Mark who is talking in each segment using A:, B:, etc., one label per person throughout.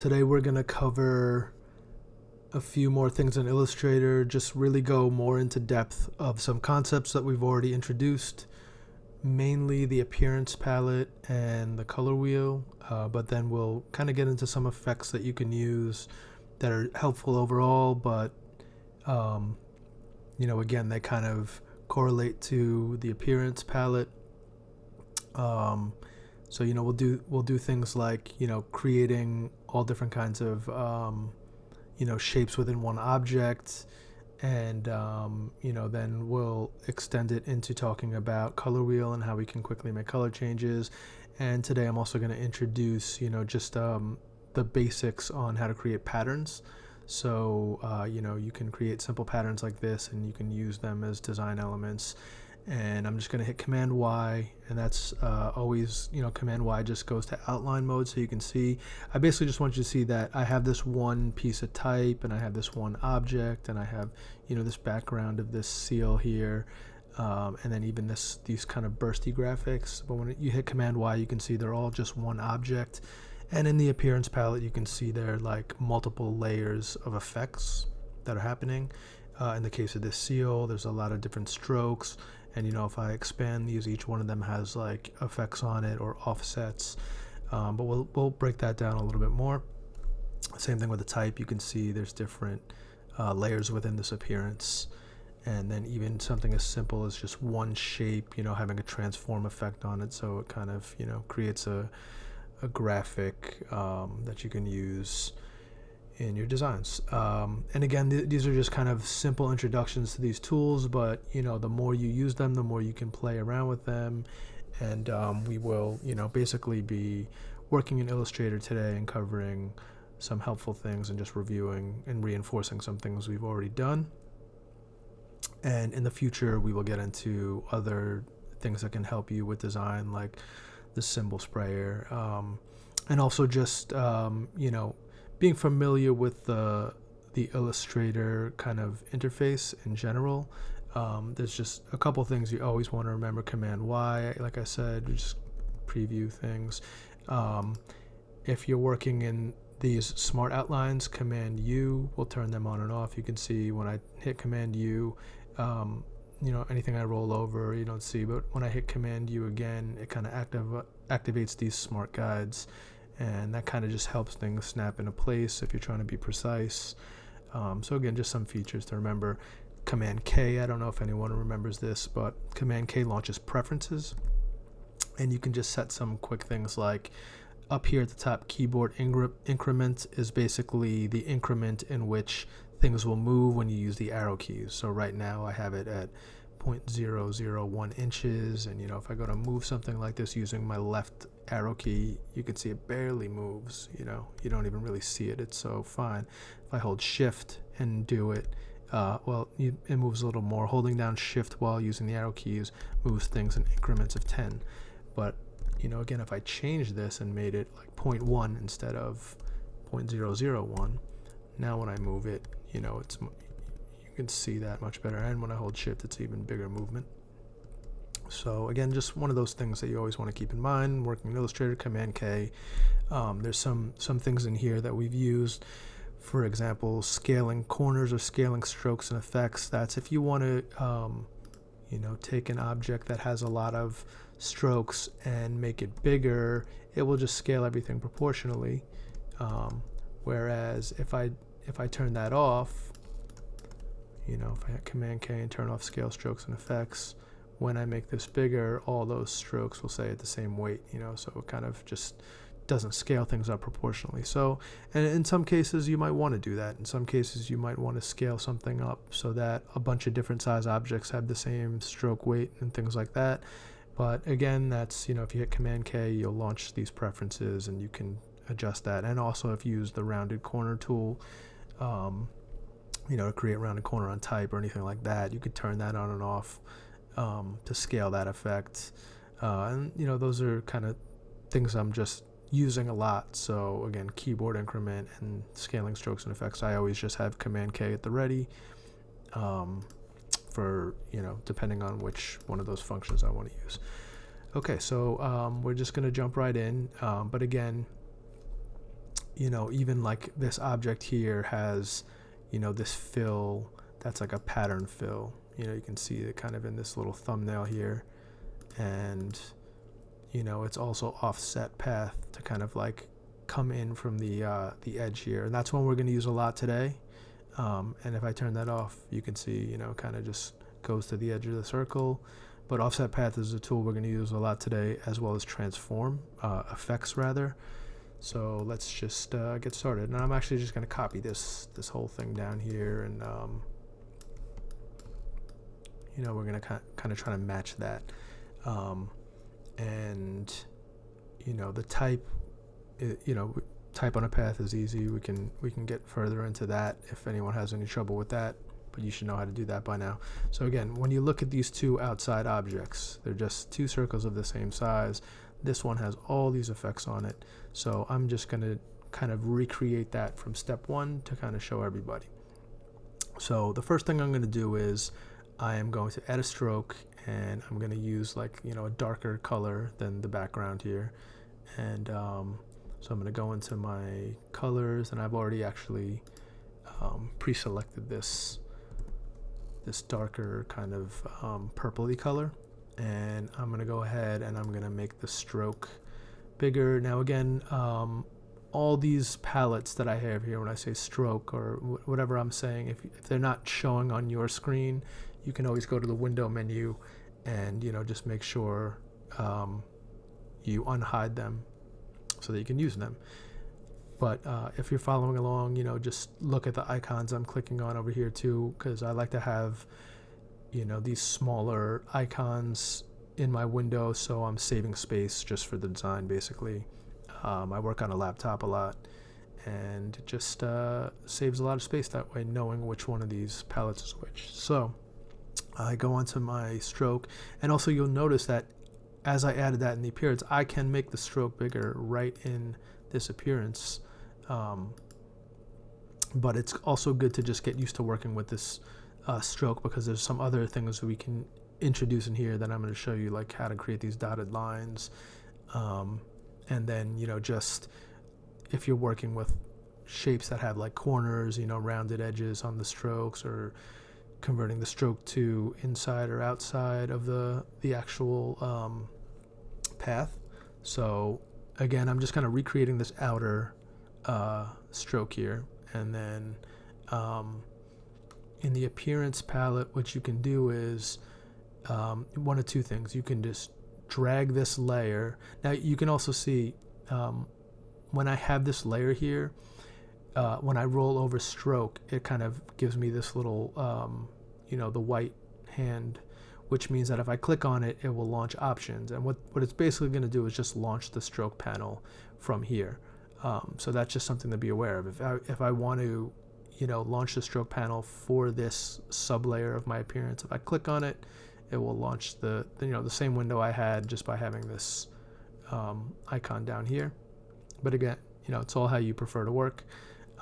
A: Today we're going to cover a few more things in Illustrator, just really go more into depth of some concepts that we've already introduced, mainly the appearance palette and the color wheel, but then we'll kind of get into some effects that you can use that are helpful overall, but again, they kind of correlate to the appearance palette. So we'll do things like creating all different kinds of shapes within one object, and then we'll extend it into talking about color wheel and how we can quickly make color changes. And today I'm also going to introduce just the basics on how to create patterns. So you can create simple patterns like this, and you can use them as design elements. And I'm just going to hit Command Y, and that's always, Command Y just goes to outline mode, so you can see. I basically just want you to see that I have this one piece of type, and I have this one object, and I have, this background of this seal here, and then even these kind of bursty graphics. But when you hit Command Y, you can see they're all just one object. And in the appearance palette, you can see there are like multiple layers of effects that are happening. In the case of this seal, there's a lot of different strokes. And if I expand these, each one of them has like effects on it or offsets. But we'll break that down a little bit more. Same thing with the type. You can see there's different layers within this appearance. And then even something as simple as just one shape, having a transform effect on it. So it kind of, creates a graphic that you can use in your designs. And again, these are just kind of simple introductions to these tools, but the more you use them, the more you can play around with them. And we will basically be working in Illustrator today and covering some helpful things and just reviewing and reinforcing some things we've already done. And in the future, we will get into other things that can help you with design, like the symbol sprayer, and also just being familiar with the Illustrator kind of interface in general. There's just a couple things you always want to remember. Command Y, like I said, just preview things. If you're working in these smart outlines, Command U will turn them on and off. You can see when I hit Command U, anything I roll over you don't see, but when I hit Command U again, it kind of activates these smart guides, and that kind of just helps things snap into place if you're trying to be precise. So again, just some features to remember. Command K, I don't know if anyone remembers this, but Command K launches preferences, and you can just set some quick things like up here at the top, keyboard increment is basically the increment in which things will move when you use the arrow keys. So right now I have it at 0.001 inches, and if I go to move something like this using my left arrow key, you can see it barely moves. You don't even really see it. It's so fine. If I hold shift and do it, it moves a little more. Holding down shift while using the arrow keys moves things in increments of 10. But again, if I change this and made it like 0.1 instead of 0.001, now when I move it, it's, you can see that much better. And when I hold shift, it's even bigger movement. So again, just one of those things that you always want to keep in mind working in Illustrator. Command K. There's some things in here that we've used. For example, scaling corners or scaling strokes and effects. That's if you want to take an object that has a lot of strokes and make it bigger, it will just scale everything proportionally. Whereas if I turn that off, if I hit Command K and turn off scale strokes and effects, when I make this bigger, all those strokes will stay at the same weight, so it kind of just doesn't scale things up proportionally. So, and in some cases you might want to do that. In some cases you might want to scale something up so that a bunch of different size objects have the same stroke weight and things like that. But again, that's, if you hit Command K, you'll launch these preferences and you can adjust that. And also if you use the rounded corner tool, to create rounded corner on type or anything like that, you could turn that on and off to scale that effect. And those are kind of things I'm just using a lot. So again, keyboard increment and scaling strokes and effects, I always just have Command K at the ready for depending on which one of those functions I want to use. Okay, so we're just going to jump right in. But again, even like this object here has, this fill that's like a pattern fill. You can see it kind of in this little thumbnail here. And, it's also offset path to kind of like come in from the edge here. And that's one we're going to use a lot today. And if I turn that off, you can see, kind of just goes to the edge of the circle. But offset path is a tool we're going to use a lot today, as well as transform effects rather. So let's just get started. And I'm actually just going to copy this whole thing down here, and we're going to kind of try to match that. And the type, type on a path is easy. We can get further into that if anyone has any trouble with that, but you should know how to do that by now. So again, when you look at these two outside objects, they're just two circles of the same size. This one has all these effects on it. So I'm just going to kind of recreate that from step one to kind of show everybody. So the first thing I'm going to do is I am going to add a stroke, and I'm going to use like, a darker color than the background here. And so I'm going to go into my colors, and I've already actually pre-selected this darker kind of purpley color. And I'm going to go ahead and I'm going to make the stroke bigger. Now again, all these palettes that I have here, when I say stroke or whatever I'm saying, if they're not showing on your screen, you can always go to the window menu and just make sure you unhide them so that you can use them. But if you're following along, just look at the icons I'm clicking on over here too, because I like to have these smaller icons in my window, so I'm saving space just for the design basically. I work on a laptop a lot, and it just saves a lot of space that way, knowing which one of these palettes is which. So I go onto my stroke, and also you'll notice that as I added that in the appearance, I can make the stroke bigger right in this appearance. But it's also good to just get used to working with this stroke, because there's some other things that we can introduce in here that I'm going to show you, like how to create these dotted lines. And then, just if you're working with shapes that have like corners, rounded edges on the strokes, or converting the stroke to inside or outside of the actual path. So again, I'm just kind of recreating this outer stroke here. And then in the appearance palette, what you can do is one of two things. You can just drag this layer. Now you can also see when I have this layer here, when I roll over stroke, it kind of gives me this little the white hand, which means that if I click on it, it will launch options. And what it's basically going to do is just launch the stroke panel from here. So that's just something to be aware of. If I want to launch the stroke panel for this sublayer of my appearance, if I click on it, it will launch the same window I had just by having this icon down here. But again, it's all how you prefer to work.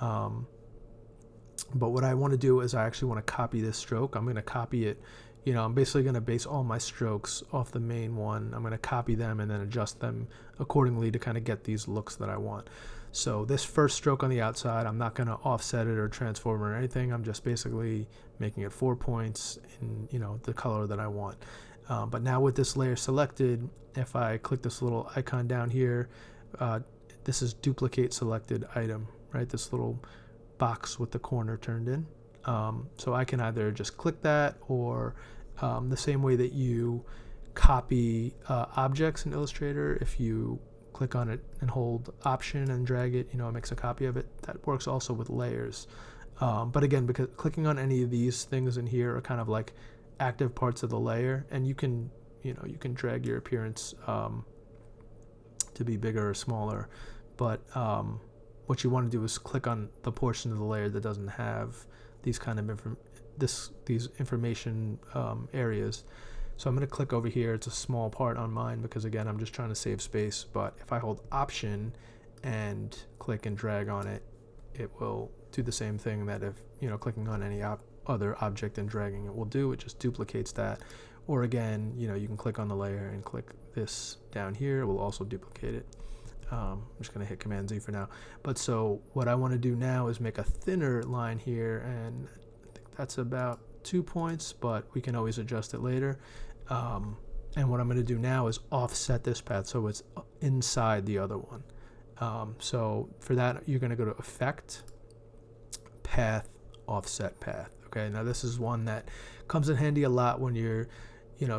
A: But what I want to do is I actually want to copy this stroke. I'm going to copy it. I'm basically going to base all my strokes off the main one. I'm going to copy them and then adjust them accordingly to kind of get these looks that I want. So this first stroke on the outside, I'm not going to offset it or transform it or anything. I'm just basically making it 4 points in the color that I want. But now with this layer selected, if I click this little icon down here, this is duplicate selected item, right? This little box with the corner turned in. So I can either just click that, or the same way that you copy objects in Illustrator, if you click on it and hold Option and drag it, it makes a copy of it. That works also with layers. But again, because clicking on any of these things in here are kind of like active parts of the layer, and you can drag your appearance to be bigger or smaller. But what you want to do is click on the portion of the layer that doesn't have these kind of these information areas. So I'm going to click over here. It's a small part on mine because again, I'm just trying to save space. But if I hold Option and click and drag on it, it will do the same thing that if clicking on any other object and dragging it will do. It just duplicates that. Or again, you can click on the layer and click this down here. It will also duplicate it. I'm just going to hit Command Z for now. But so what I want to do now is make a thinner line here, and I think that's about 2 points, but we can always adjust it later. And what I'm going to do now is offset this path so it's inside the other one. So for that, you're going to go to Effect, Path, Offset Path. Okay, now this is one that comes in handy a lot when you're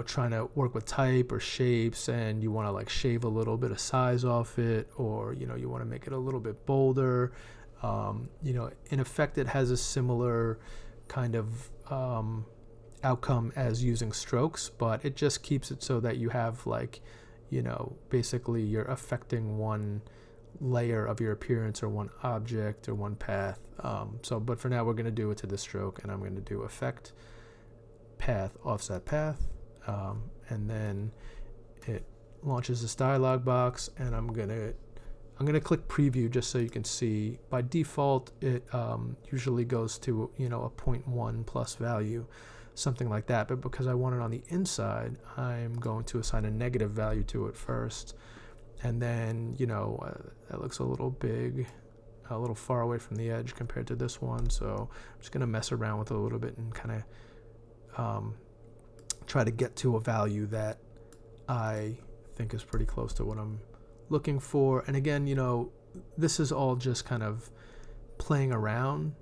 A: trying to work with type or shapes and you want to like shave a little bit of size off it, or you want to make it a little bit bolder. In effect, it has a similar kind of outcome as using strokes, but it just keeps it so that you have like basically you're affecting one layer of your appearance or one object or one path. But for now we're going to do it to the stroke, and I'm going to do Effect, Path, Offset Path. And then it launches this dialog box, and I'm gonna click preview just so you can see. By default, it usually goes to a 0.1 plus value, something like that. But because I want it on the inside, I'm going to assign a negative value to it first, and then that looks a little big, a little far away from the edge compared to this one. So I'm just gonna mess around with it a little bit and kind of try to get to a value that I think is pretty close to what I'm looking for. And again, this is all just kind of playing around,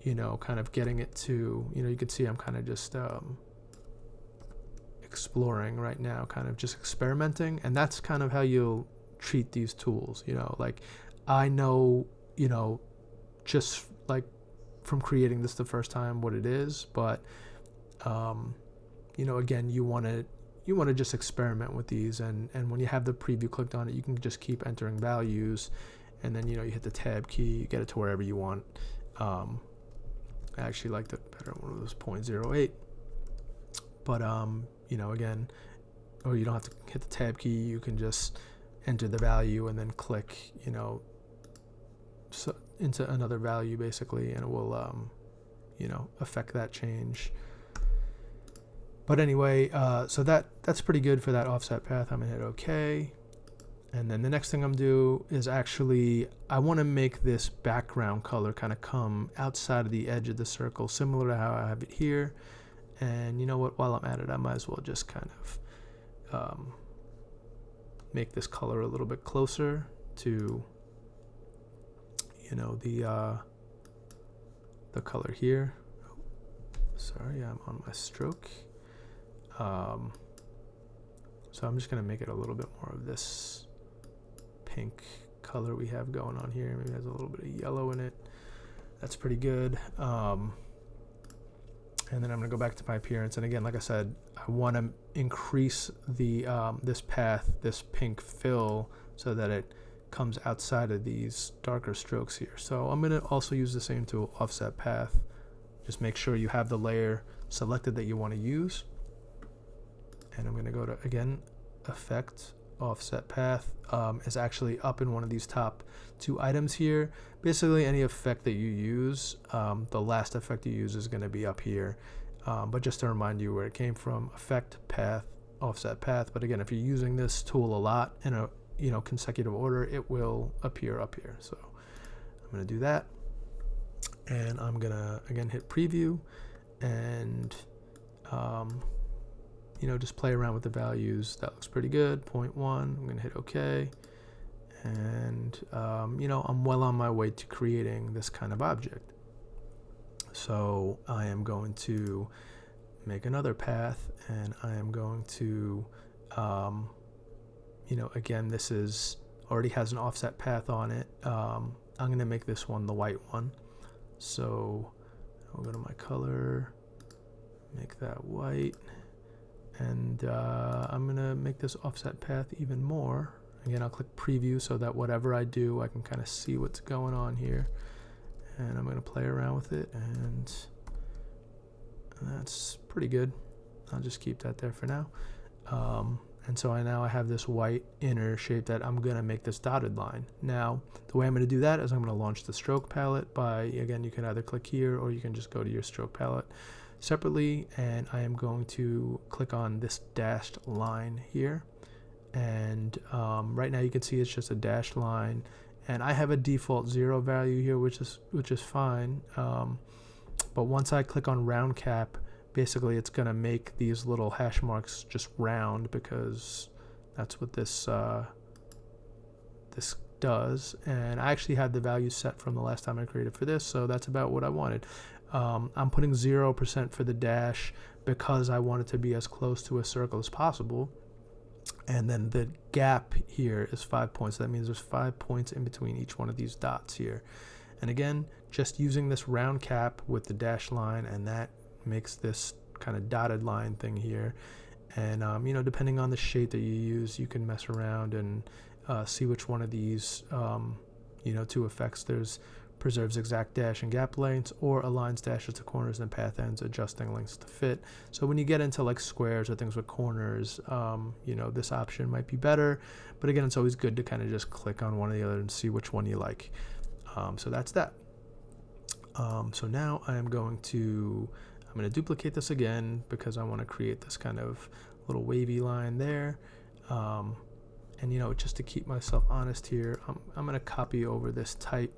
A: kind of getting it to, you can see I'm kind of just exploring right now, kind of just experimenting. And that's kind of how you'll treat these tools. Like I know, just like from creating this the first time what it is, but again, you want to just experiment with these, and when you have the preview clicked on it, you can just keep entering values, and then you hit the tab key, you get it to wherever you want. I actually like the better one of those 0.08, but again, or you don't have to hit the tab key, you can just enter the value and then click into another value basically, and it will affect that change. But anyway, so that's pretty good for that offset path. I'm gonna hit OK. And then the next thing I'm gonna do is actually, I wanna make this background color kind of come outside of the edge of the circle, similar to how I have it here. And you know what, while I'm at it, I might as well just kind of make this color a little bit closer to, the color here. Oh, sorry, I'm on my stroke. So I'm just going to make it a little bit more of this pink color we have going on here. Maybe it has a little bit of yellow in it. That's pretty good. And then I'm going to go back to my appearance. And again, like I said, I want to increase the this path, this pink fill, so that it comes outside of these darker strokes here. So I'm going to also use the same tool, Offset Path. Just make sure you have the layer selected that you want to use. And I'm going to go to, again, Effect, Offset Path. Is actually up in one of these top 2 items here. Basically, any effect that you use, the last effect you use is going to be up here. But just to remind you where it came from, Effect, Path, Offset Path. But again, if you're using this tool a lot in a consecutive order, it will appear up here. So I'm going to do that. And I'm going to, again, hit Preview and just play around with the values. That looks pretty good. 0.1. I'm going to hit OK. And, I'm well on my way to creating this kind of object. So I am going to make another path, and I am going to, again, this is already has an offset path on it. I'm going to make this one the white one. So I'll go to my color, make that white. And I'm going to make this offset path even more. Again, I'll click preview so that whatever I do, I can kind of see what's going on here. And I'm going to play around with it, and that's pretty good. I'll just keep that there for now. And so I have this white inner shape that I'm going to make this dotted line. Now, the way I'm going to do that is I'm going to launch the stroke palette by, again, you can either click here or you can just go to your stroke palette separately, and I am going to click on this dashed line here, And right now you can see it's just a dashed line, and I have a default 0 value here, which is fine. But once I click on round cap, basically it's going to make these little hash marks just round, because that's what this this does. And I actually had the value set from the last time I created for this, so that's about what I wanted. I'm putting 0% for the dash because I want it to be as close to a circle as possible. And then the gap here is 5 points. That means there's 5 points in between each one of these dots here. And again, just using this round cap with the dash line, and that makes this kind of dotted line thing here. And you know, depending on the shape that you use, you can mess around and see which one of these you know, two effects. There's preserves exact dash and gap lengths, or aligns dashes to corners and path ends, adjusting lengths to fit. So when you get into like squares or things with corners, you know, this option might be better. But again, it's always good to kind of just click on one or the other and see which one you like. So that's that. So now I'm going to duplicate this again because I want to create this kind of little wavy line there. And you know, just to keep myself honest here, I'm going to copy over this type.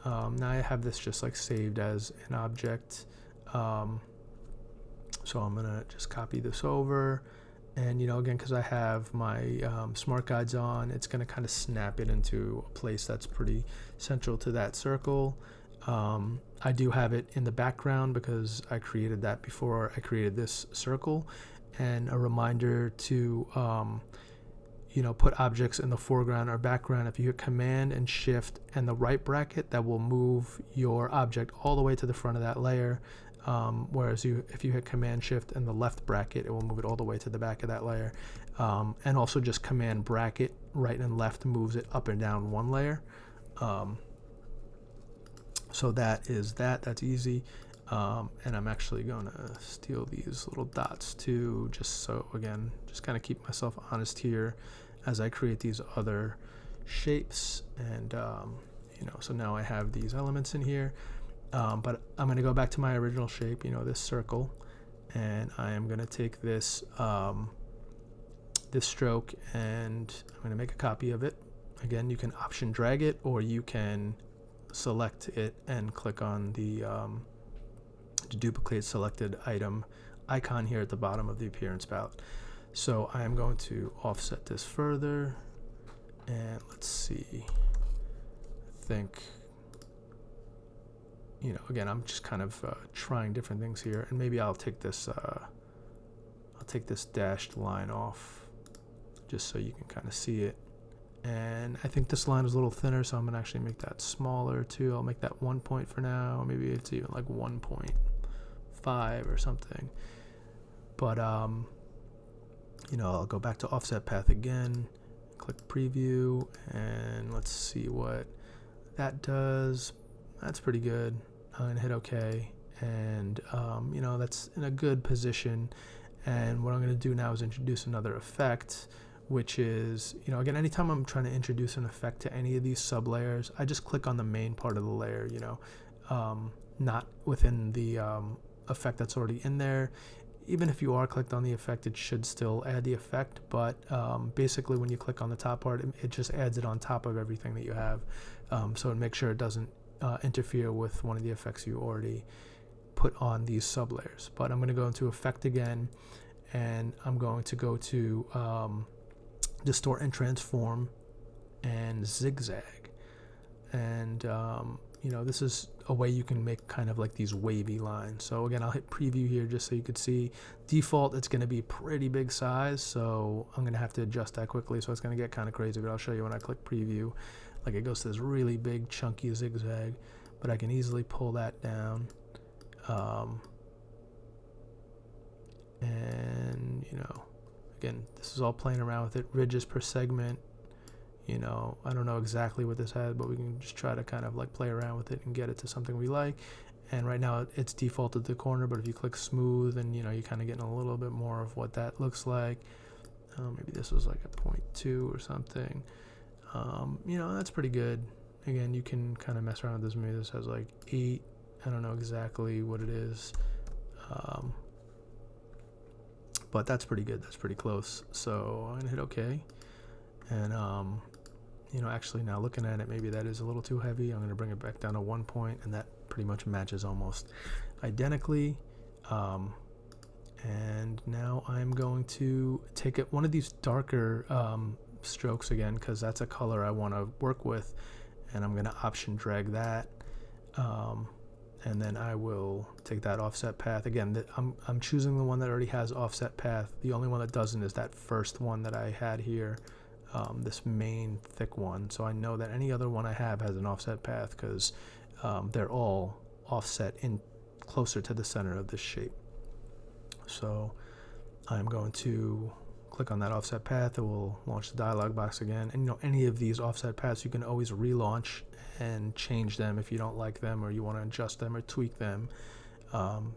A: Now I have this just like saved as an object. So I'm going to just copy this over. And, you know, again, because I have my smart guides on, it's going to kind of snap it into a place that's pretty central to that circle. I do have it in the background because I created that before I created this circle. And a reminder to, you know, put objects in the foreground or background. If you hit Command and Shift and the right bracket, that will move your object all the way to the front of that layer. Whereas if you hit Command Shift and the left bracket, it will move it all the way to the back of that layer. And also just Command bracket right and left moves it up and down one layer. So that is that. That's easy. And I'm actually going to steal these little dots too, just so, again, just kind of keep myself honest here as I create these other shapes. And, you know, so now I have these elements in here. But I'm going to go back to my original shape, you know, this circle, and I am going to take this this stroke, and I'm going to make a copy of it. Again, you can option drag it, or you can select it and click on the to duplicate selected item icon here at the bottom of the appearance palette. So I am going to offset this further, and let's see, I think, you know, again, I'm just kind of trying different things here, and maybe I'll take this dashed line off just so you can kind of see it. And I think this line is a little thinner, so I'm gonna actually make that smaller too. I'll make that 1 point for now. Maybe it's even like 1.5 or something. But you know, I'll go back to offset path again, click preview, and let's see what that does. That's pretty good. I'm gonna hit OK, and you know, that's in a good position. And what I'm gonna do now is introduce another effect, which is, you know, again, anytime I'm trying to introduce an effect to any of these sub layers, I just click on the main part of the layer, you know, not within the effect that's already in there. Even if you are clicked on the effect, it should still add the effect, but basically when you click on the top part, it just adds it on top of everything that you have. So it makes sure it doesn't interfere with one of the effects you already put on these sub layers. But I'm going to go into effect again, and I'm going to go to distort and transform and zigzag. And you know, this is a way you can make kind of like these wavy lines. So again, I'll hit preview here just so you could see. Default, it's going to be pretty big size, so I'm going to have to adjust that quickly, so it's going to get kind of crazy, but I'll show you when I click preview. Like, it goes to this really big chunky zigzag, but I can easily pull that down. And you know, again, this is all playing around with it. Ridges per segment, you know, I don't know exactly what this has, but we can just try to kind of like play around with it and get it to something we like. And right now it's defaulted to the corner, but if you click smooth, and you know, you're kind of getting a little bit more of what that looks like. Maybe this was like a 0.2 or something. You know, that's pretty good. Again, you can kind of mess around with this. Maybe this has like 8. I don't know exactly what it is. But that's pretty good. That's pretty close. So I'm gonna hit OK. And actually now looking at it, maybe that is a little too heavy. I'm going to bring it back down to 1 point, and that pretty much matches almost identically. And now I'm going to take one of these darker strokes again, because that's a color I want to work with, and I'm going to option drag that, and then I will take that offset path again. I'm choosing the one that already has offset path. The only one that doesn't is that first one that I had here, this main thick one. So I know that any other one I have has an offset path, because they're all offset in closer to the center of this shape. So I'm going to click on that offset path. It will launch the dialog box again. And any of these offset paths you can always relaunch and change them if you don't like them, or you want to adjust them or tweak them.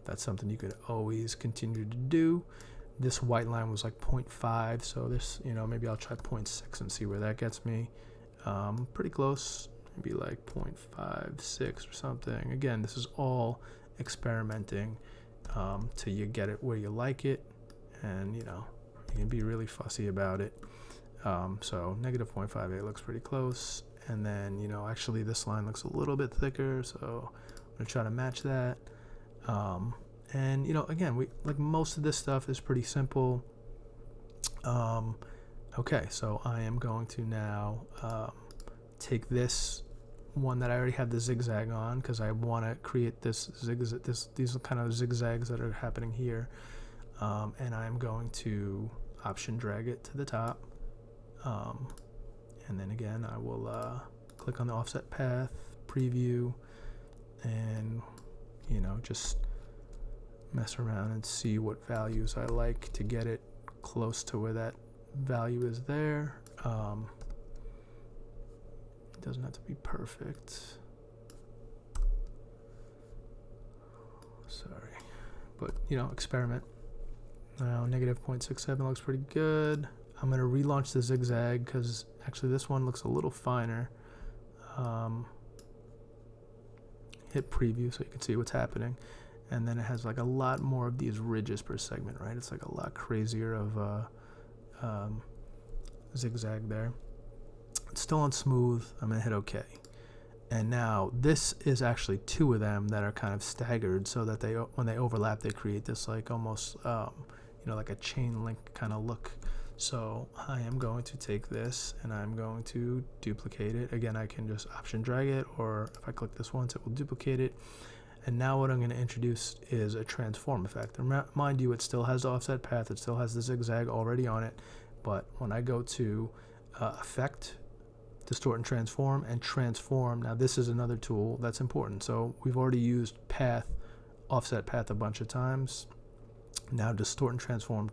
A: That's something you could always continue to do. This white line was like 0.5, so this, maybe I'll try 0.6 and see where that gets me. Pretty close, maybe like 0.56 or something. Again, this is all experimenting till you get it where you like it, and you can be really fussy about it. So negative 0.58 looks pretty close, and then actually this line looks a little bit thicker, so I'm gonna try to match that. And again, we like most of this stuff is pretty simple. Okay, so I am going to now take this one that I already had the zigzag on, because I want to create this zigzag, these kind of zigzags that are happening here, and I'm going to option drag it to the top, and then again I will click on the offset path, preview, and just mess around and see what values I like to get it close to where that value is there. It doesn't have to be perfect. Sorry, but experiment. Now negative 0.67 looks pretty good. I'm going to relaunch the zigzag, because actually this one looks a little finer. Hit preview so you can see what's happening, and then it has like a lot more of these ridges per segment, right? It's like a lot crazier of zigzag there. It's still on smooth. I'm gonna hit OK, and now this is actually two of them that are kind of staggered, so that when they overlap, they create this like almost like a chain link kind of look. So I am going to take this and I'm going to duplicate it. Again, I can just option drag it, or if I click this once, it will duplicate it. And now what I'm going to introduce is a transform effect. And mind you, it still has the offset path, it still has the zigzag already on it, but when I go to effect, distort and transform, now this is another tool that's important. So we've already used path, offset path a bunch of times. Now distort and transform.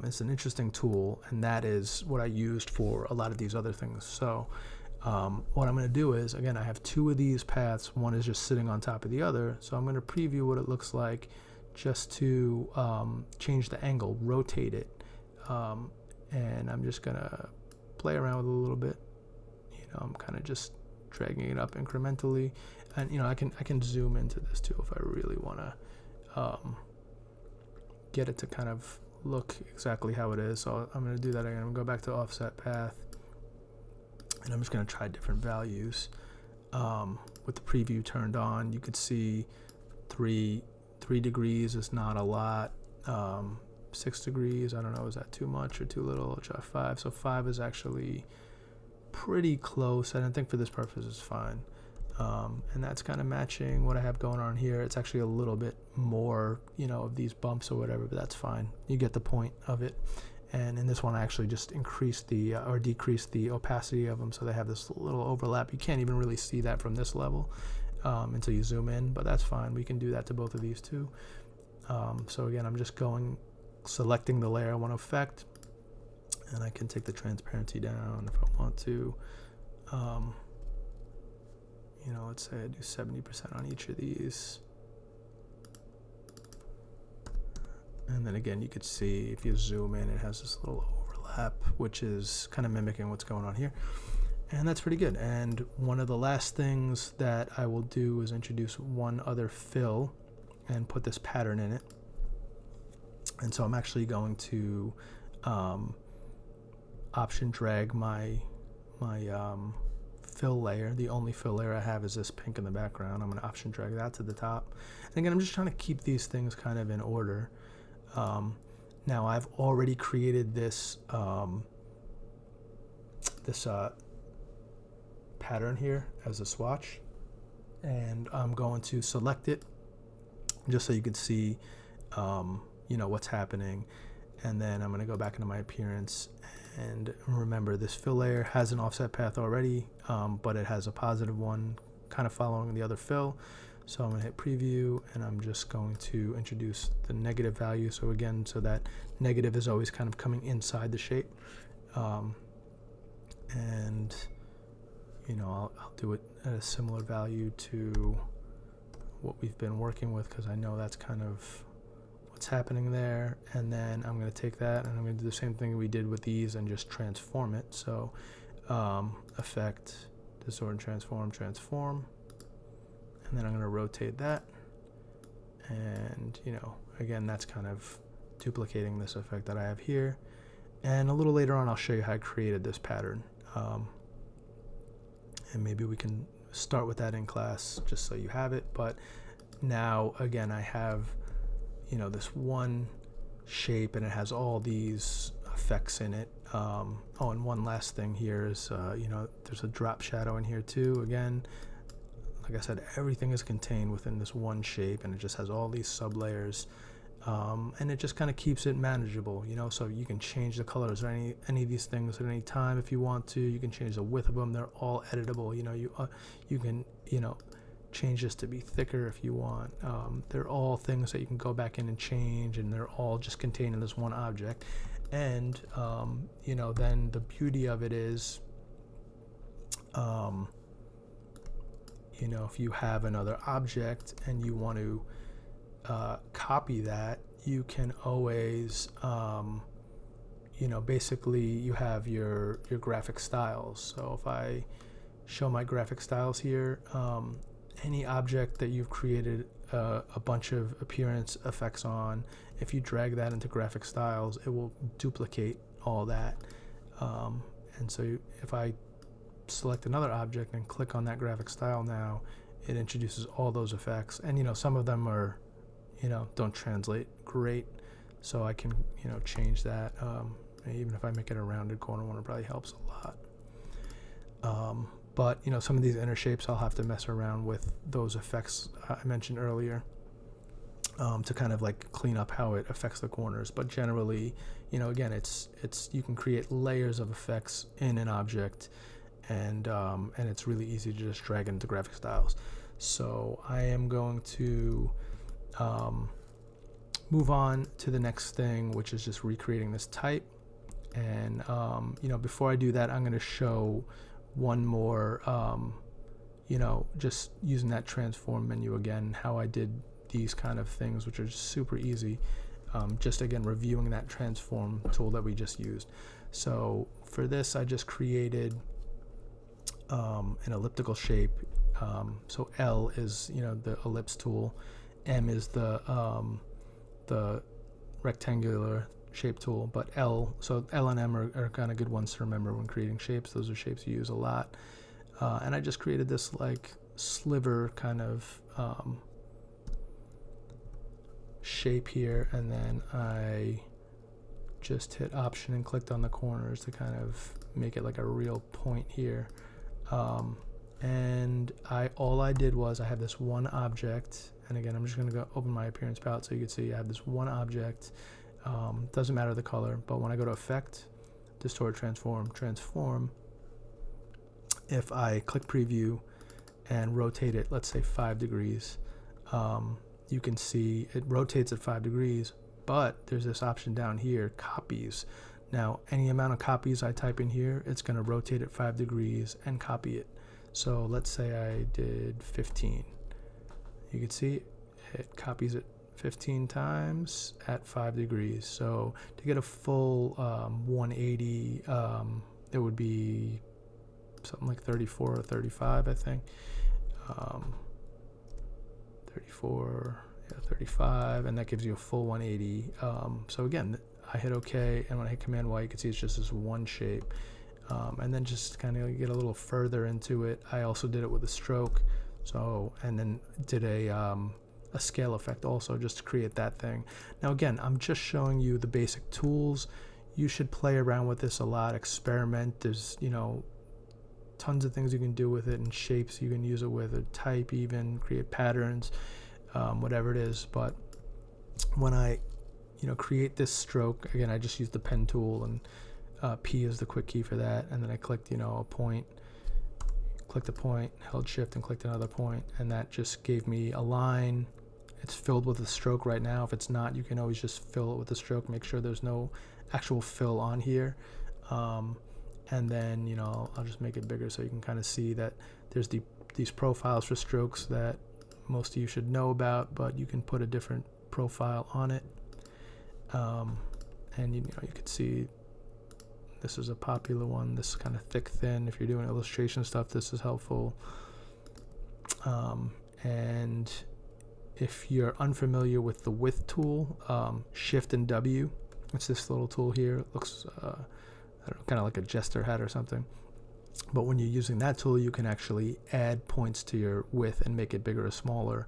A: It's an interesting tool, and that is what I used for a lot of these other things. So what I'm going to do is, again, I have two of these paths. One is just sitting on top of the other. So I'm going to preview what it looks like just to change the angle, rotate it. And I'm just going to play around with it a little bit. I'm kind of just dragging it up incrementally. And, I can zoom into this too if I really want to get it to kind of look exactly how it is. So I'm going to do that again. I'm going to go back to offset path, and I'm just going to try different values. With the preview turned on, you could see 3 degrees is not a lot. 6 degrees, I don't know, is that too much or too little? I'll try 5. So 5 is actually pretty close. I don't think for this purpose it's fine. And that's kind of matching what I have going on here. It's actually a little bit more, of these bumps or whatever, but that's fine. You get the point of it. And in this one, I actually just increased or decreased the opacity of them, so they have this little overlap. You can't even really see that from this level until you zoom in, but that's fine. We can do that to both of these too. So again, I'm just selecting the layer I want to affect, and I can take the transparency down if I want to. Let's say I do 70% on each of these. And then again, you could see if you zoom in, it has this little overlap, which is kind of mimicking what's going on here. And that's pretty good. And one of the last things that I will do is introduce one other fill and put this pattern in it. And so I'm actually going to option drag my fill layer. The only fill layer I have is this pink in the background. I'm going to option drag that to the top. And again, I'm just trying to keep these things kind of in order. Now I've already created this pattern here as a swatch, and I'm going to select it just so you can see what's happening. And then I'm going to go back into my appearance, and remember, this fill layer has an offset path already, but it has a positive one kind of following the other fill. So I'm going to hit preview, and I'm just going to introduce the negative value. So again, so that negative is always kind of coming inside the shape. And I'll do it at a similar value to what we've been working with, because I know that's kind of what's happening there. And then I'm going to take that and I'm going to do the same thing we did with these and just transform it. So effect, distort, transform, and then I'm going to rotate that. And again, that's kind of duplicating this effect that I have here. And a little later on, I'll show you how I created this pattern. And maybe we can start with that in class just so you have it. But now, again, I have, this one shape, and it has all these effects in it. And one last thing here is, there's a drop shadow in here too. Again, like I said, everything is contained within this one shape, and it just has all these sub layers. And it just kind of keeps it manageable, so you can change the colors or any of these things at any time if you want to. You can change the width of them. They're all editable. You can change this to be thicker if you want. They're all things that you can go back in and change, and they're all just contained in this one object. And then the beauty of it is, if you have another object and you want to copy that, you can always basically you have your graphic styles. So if I show my graphic styles here, any object that you've created a bunch of appearance effects on, if you drag that into graphic styles, it will duplicate all that. And so if I select another object and click on that graphic style, now it introduces all those effects. And some of them are don't translate great, so I can change that. Even if I make it a rounded corner one, it probably helps a lot. But some of these inner shapes, I'll have to mess around with those effects I mentioned earlier, to kind of like clean up how it affects the corners. But generally, again, it's you can create layers of effects in an object, and it's really easy to just drag into graphic styles. So I am going to move on to the next thing, which is just recreating this type. And before I do that, I'm going to show one more, just using that transform menu again, how I did these kind of things, which are just super easy. Just again, reviewing that transform tool that we just used. So for this, I just created an elliptical shape. So L is the ellipse tool, M is the rectangular shape tool, but so L and M are kind of good ones to remember when creating shapes. Those are shapes you use a lot. And I just created this like sliver kind of shape here, and then I just hit Option and clicked on the corners to kind of make it like a real point here. And all I did was I have this one object, and again, I'm just going to go open my appearance palette so you can see I have this one object. Doesn't matter the color, but when I go to Effect, Distort, Transform, if I click Preview and rotate it, let's say 5 degrees, you can see it rotates at 5 degrees, but there's this option down here, Copies. Now, any amount of copies I type in here, it's going to rotate at 5 degrees and copy it. So let's say I did 15. You can see it copies it 15 times at 5 degrees. So to get a full 180, it would be something like 34 or 35, I think. 34, yeah, 35, and that gives you a full 180. So again, I hit OK, and when I hit Command Y, you can see it's just this one shape. And then just kind of get a little further into it, I also did it with a stroke. So, and then did a scale effect also, just to create that thing. Now again, I'm just showing you the basic tools. You should play around with this a lot, experiment. There's, you know, tons of things you can do with it, and shapes you can use it with, or type, even create patterns, whatever it is. But when I, you know, create this stroke, again, I just used the pen tool, and P is the quick key for that. And then I clicked, you know, a point, clicked a point, held shift and clicked another point, and that just gave me a line. It's filled with a stroke right now. If it's not, you can always just fill it with a stroke. Make sure there's no actual fill on here. And then, you know, I'll just make it bigger so you can kind of see that there's these profiles for strokes that most of you should know about, but you can put a different profile on it. And you know, you can see this is a popular one, this kind of thick thin. If you're doing illustration stuff, this is helpful. And if you're unfamiliar with the width tool, Shift and W, it's this little tool here. It looks I don't know, kind of like a jester hat or something. But when you're using that tool, you can actually add points to your width and make it bigger or smaller.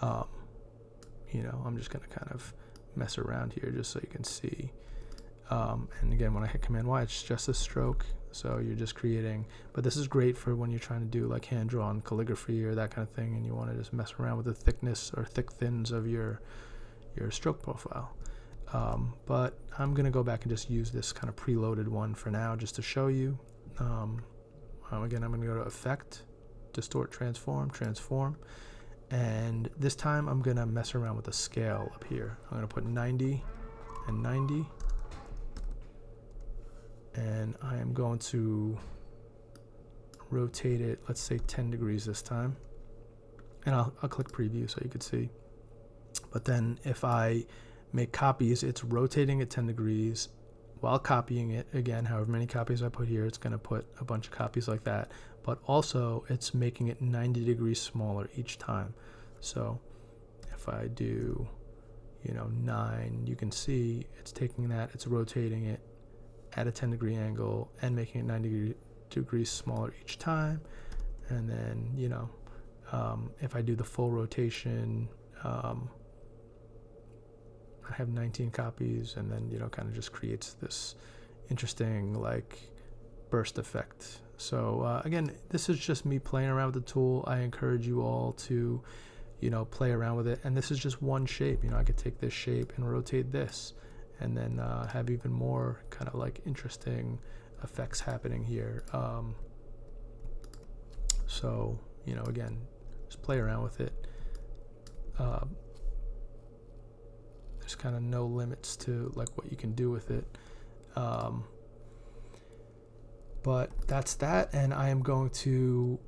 A: You know, I'm just going to kind of mess around here just so you can see. And again, when I hit Command Y, it's just a stroke. So you're just creating, but this is great for when you're trying to do like hand-drawn calligraphy or that kind of thing, and you want to just mess around with the thickness or thick thins of your stroke profile. But I'm going to go back and just use this kind of preloaded one for now, just to show you. Again, I'm going to go to Effect, Distort, Transform, Transform. And this time I'm going to mess around with the scale up here. I'm going to put 90 and 90. And I am going to rotate it, let's say 10 degrees this time. And I'll click preview so you can see. But then if I make copies, it's rotating at 10 degrees while copying it. Again, however many copies I put here, it's going to put a bunch of copies like that. But also it's making it 90 degrees smaller each time. So if I do, you know, 9, you can see it's taking that, it's rotating it at a 10-degree angle and making it 90 degrees smaller each time. And then, you know, if I do the full rotation, I have 19 copies, and then, you know, kind of just creates this interesting like burst effect. So again, this is just me playing around with the tool. I encourage you all to, you know, play around with it. And this is just one shape. You know, I could take this shape and rotate this, and then have even more kind of like interesting effects happening here. So, you know, again, just play around with it. There's kind of no limits to like what you can do with it. But that's that, and I am going to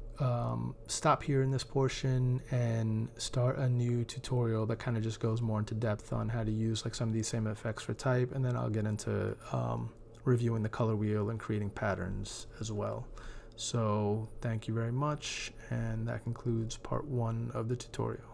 A: stop here in this portion and start a new tutorial that kind of just goes more into depth on how to use like some of these same effects for type, and then I'll get into reviewing the color wheel and creating patterns as well. So thank you very much, and that concludes part 1 of the tutorial.